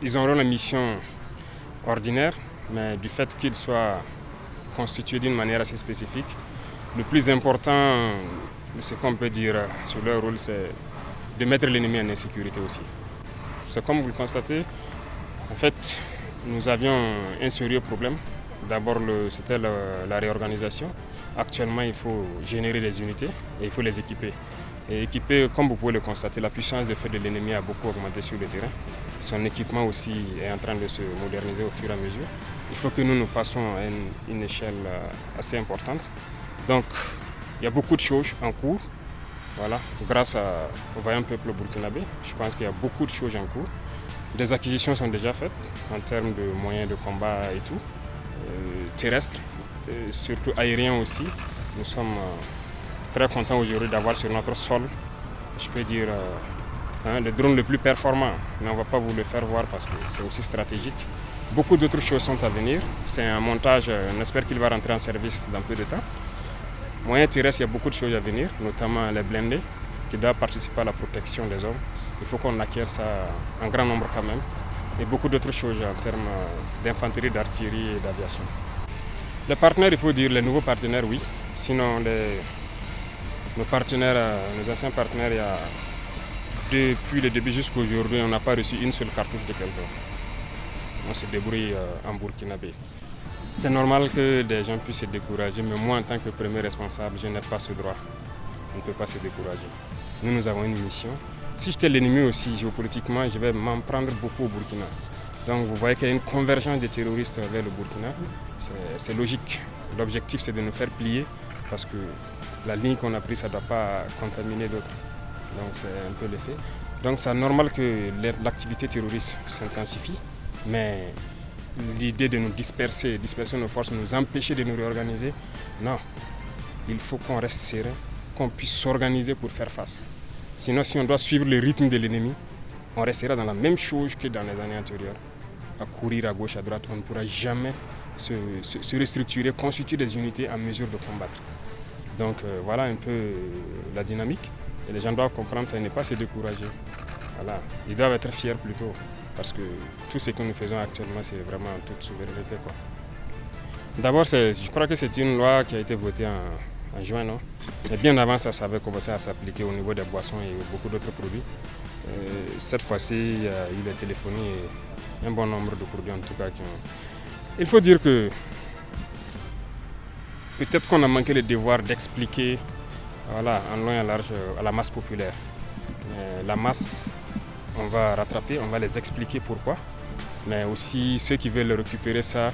ils auront la mission ordinaire, mais du fait qu'ils soient constitués d'une manière assez spécifique, le plus important, ce qu'on peut dire sur leur rôle, c'est de mettre l'ennemi en insécurité aussi. C'est comme vous le constatez, en fait, nous avions un sérieux problème. D'abord, c'était la réorganisation. Actuellement, il faut générer les unités et il faut les équiper. Et équiper, comme vous pouvez le constater, la puissance de feu de l'ennemi a beaucoup augmenté sur le terrain. Son équipement aussi est en train de se moderniser au fur et à mesure. Il faut que nous passons à une échelle assez importante. Donc, il y a beaucoup de choses en cours. Voilà, grâce au vaillant peuple burkinabé, je pense qu'il y a beaucoup de choses en cours. Des acquisitions sont déjà faites en termes de moyens de combat et tout, terrestres, surtout aériens aussi. Nous sommes très contents aujourd'hui d'avoir sur notre sol, je peux dire, le drone le plus performant. Mais on ne va pas vous le faire voir parce que c'est aussi stratégique. Beaucoup d'autres choses sont à venir. C'est un montage, on espère qu'il va rentrer en service dans peu de temps. Moyen terrestre, il y a beaucoup de choses à venir, notamment les blindés qui doivent participer à la protection des hommes. Il faut qu'on acquiert ça en grand nombre quand même. Et beaucoup d'autres choses en termes d'infanterie, d'artillerie et d'aviation. Les partenaires, il faut dire, les nouveaux partenaires, oui. Sinon, nos partenaires, nos anciens partenaires, depuis le début jusqu'à aujourd'hui, on n'a pas reçu une seule cartouche de quelqu'un. On se débrouille en burkinabé. C'est normal que des gens puissent se décourager, mais moi, en tant que premier responsable, je n'ai pas ce droit. On ne peut pas se décourager. Nous avons une mission. Si j'étais l'ennemi aussi, géopolitiquement, je vais m'en prendre beaucoup au Burkina. Donc vous voyez qu'il y a une convergence des terroristes vers le Burkina. C'est logique. L'objectif, c'est de nous faire plier parce que la ligne qu'on a prise, ça ne doit pas contaminer d'autres. Donc c'est un peu l'effet. Donc c'est normal que l'activité terroriste s'intensifie, mais l'idée de nous disperser nos forces, nous empêcher de nous réorganiser, non. Il faut qu'on reste serein, qu'on puisse s'organiser pour faire face. Sinon, si on doit suivre le rythme de l'ennemi, on restera dans la même chose que dans les années antérieures. À courir à gauche, à droite, on ne pourra jamais se restructurer, constituer des unités en mesure de combattre. Donc voilà un peu la dynamique. Et les gens doivent comprendre, ça n'est pas se décourager. Voilà. Ils doivent être fiers plutôt. Parce que tout ce que nous faisons actuellement, c'est vraiment en toute souveraineté, quoi. D'abord, je crois que c'est une loi qui a été votée en juin, non? Et bien avant ça avait commencé à s'appliquer au niveau des boissons et beaucoup d'autres produits. Cette fois-ci, il y a eu les téléphonies et un bon nombre de produits en tout cas qui ont... Il faut dire que peut-être qu'on a manqué le devoir d'expliquer, voilà, en long et en large à la masse populaire. La masse, on va rattraper, on va les expliquer pourquoi. Mais aussi ceux qui veulent récupérer ça,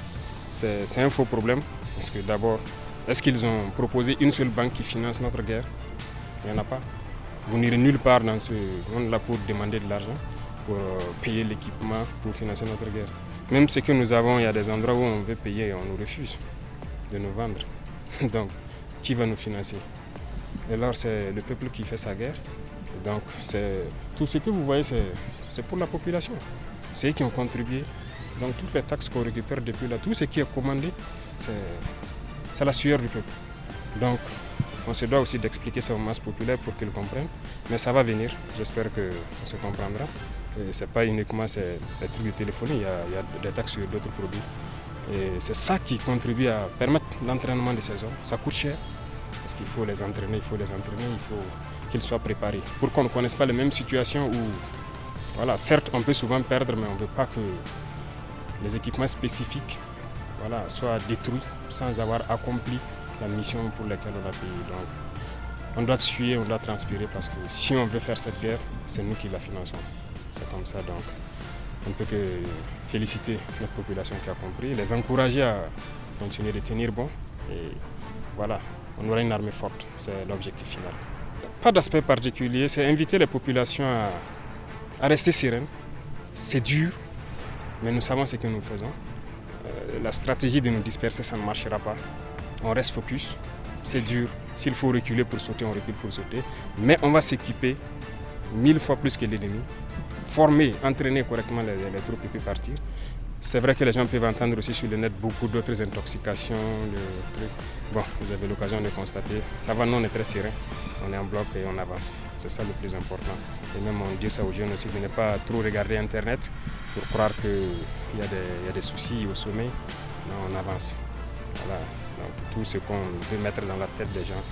c'est un faux problème. Parce que d'abord, est-ce qu'ils ont proposé une seule banque qui finance notre guerre? Il n'y en a pas. Vous n'irez nulle part dans ce monde-là pour demander de l'argent, pour payer l'équipement, pour financer notre guerre. Même ce que nous avons, il y a des endroits où on veut payer et on nous refuse de nous vendre. Donc, qui va nous financer? Et alors, c'est le peuple qui fait sa guerre. Donc, tout ce que vous voyez, c'est pour la population. C'est eux qui ont contribué. Donc, toutes les taxes qu'on récupère depuis là, tout ce qui est commandé, c'est la sueur du peuple. Donc, on se doit aussi d'expliquer ça aux masses populaires pour qu'ils comprennent. Mais ça va venir, j'espère qu'on se comprendra. Ce n'est pas uniquement les trucs de téléphonie, il y a des taxes sur d'autres produits. Et c'est ça qui contribue à permettre l'entraînement de ces hommes. Ça coûte cher, parce qu'il faut les entraîner, il faut qu'ils soient préparés. Pour qu'on ne connaisse pas les mêmes situations où, voilà, certes, on peut souvent perdre, mais on ne veut pas que les équipements spécifiques, voilà, soient détruits sans avoir accompli la mission pour laquelle on a payé. Donc, on doit suer, on doit transpirer parce que si on veut faire cette guerre, c'est nous qui la finançons. C'est comme ça, donc on ne peut que féliciter notre population qui a compris, les encourager à continuer de tenir bon et voilà, on aura une armée forte, c'est l'objectif final. Pas d'aspect particulier, c'est inviter les populations à rester sereines. C'est dur, mais nous savons ce que nous faisons. La stratégie de nous disperser, ça ne marchera pas. On reste focus, c'est dur. S'il faut reculer pour sauter, on recule pour sauter. Mais on va s'équiper 1000 fois plus que l'ennemi, former, entraîner correctement les troupes et puis partir. C'est vrai que les gens peuvent entendre aussi sur le net beaucoup d'autres intoxications, de trucs. Bon, vous avez l'occasion de constater. Ça va, nous on est très serein, on est en bloc et on avance. C'est ça le plus important. Et même on dit ça aux jeunes aussi de ne pas trop regarder Internet. pour croire qu'il y a des soucis au sommet. Non, on avance. Voilà. Donc, tout ce qu'on veut mettre dans la tête des gens.